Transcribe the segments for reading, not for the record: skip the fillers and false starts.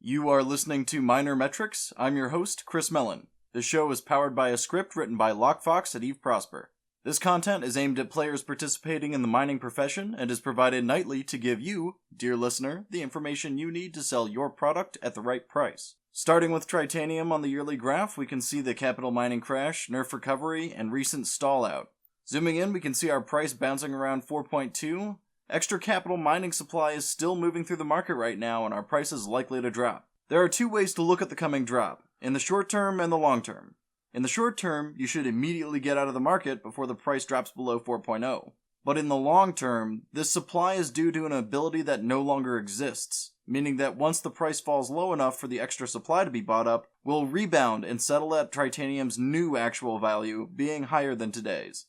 You are listening to Minor Metrics. I'm your host, Chris Mellon. This show is powered by a script written by Lockfox at Eve Prosper. This content is aimed at players participating in the mining profession and is provided nightly to give you, dear listener, the information you need to sell your product at the right price. Starting with Tritanium on the yearly graph, we can see the capital mining crash, nerf recovery, and recent stall out. Zooming in, we can see our price bouncing around 4.2. Extra capital mining supply is still moving through the market right now, and our price is likely to drop. There are two ways to look at the coming drop, in the short term and the long term. In the short term, you should immediately get out of the market before the price drops below 4.0. But in the long term, this supply is due to an ability that no longer exists, meaning that once the price falls low enough for the extra supply to be bought up, we'll rebound and settle at Tritanium's new actual value being higher than today's.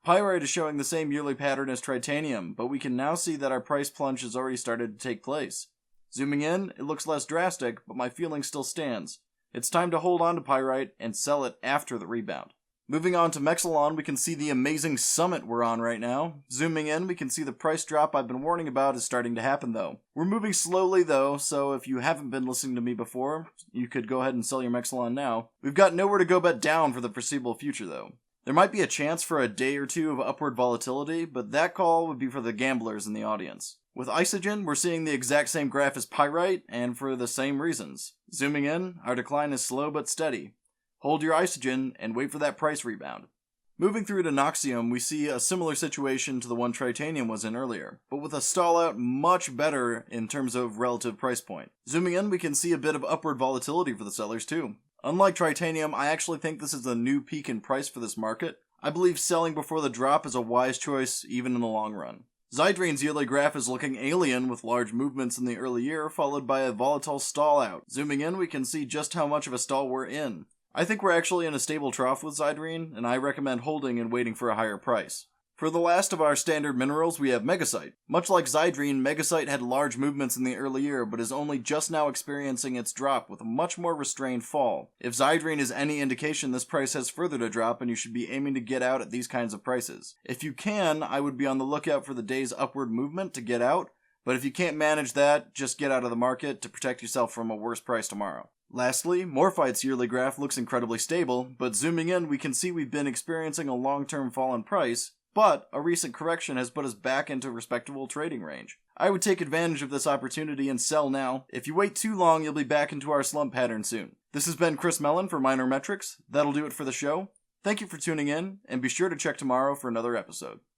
Pyrite is showing the same yearly pattern as Tritanium, but we can now see that our price plunge has already started to take place. Zooming in, it looks less drastic, but my feeling still stands. It's time to hold on to Pyrite and sell it after the rebound. Moving on to Mexilon, we can see the amazing summit we're on right now. Zooming in, we can see the price drop I've been warning about is starting to happen though. We're moving slowly though, so if you haven't been listening to me before, you could go ahead and sell your Mexilon now. We've got nowhere to go but down for the foreseeable future though. There might be a chance for a day or two of upward volatility, but that call would be for the gamblers in the audience. With Isagen, we're seeing the exact same graph as Pyrite, and for the same reasons. Zooming in, our decline is slow but steady. Hold your Isagen and wait for that price rebound. Moving through to Noxium, we see a similar situation to the one Tritanium was in earlier, but with a stall out much better in terms of relative price point. Zooming in, we can see a bit of upward volatility for the sellers too. Unlike Tritanium, I actually think this is a new peak in price for this market. I believe selling before the drop is a wise choice even in the long run. Zydrane's yearly graph is looking alien with large movements in the early year followed by a volatile stall out. Zooming in, we can see just how much of a stall we're in. I think we're actually in a stable trough with Zydrane, and I recommend holding and waiting for a higher price. For the last of our standard minerals, we have Megasite. Much like Zydrane, Megasite had large movements in the early year, but is only just now experiencing its drop with a much more restrained fall. If Zydrane is any indication, this price has further to drop, and you should be aiming to get out at these kinds of prices. If you can, I would be on the lookout for the day's upward movement to get out, but if you can't manage that, just get out of the market to protect yourself from a worse price tomorrow. Lastly, Morphite's yearly graph looks incredibly stable, but zooming in, we can see we've been experiencing a long-term fall in price, but a recent correction has put us back into respectable trading range. I would take advantage of this opportunity and sell now. If you wait too long, you'll be back into our slump pattern soon. This has been Chris Mellon for Minor Metrics. That'll do it for the show. Thank you for tuning in, and be sure to check tomorrow for another episode.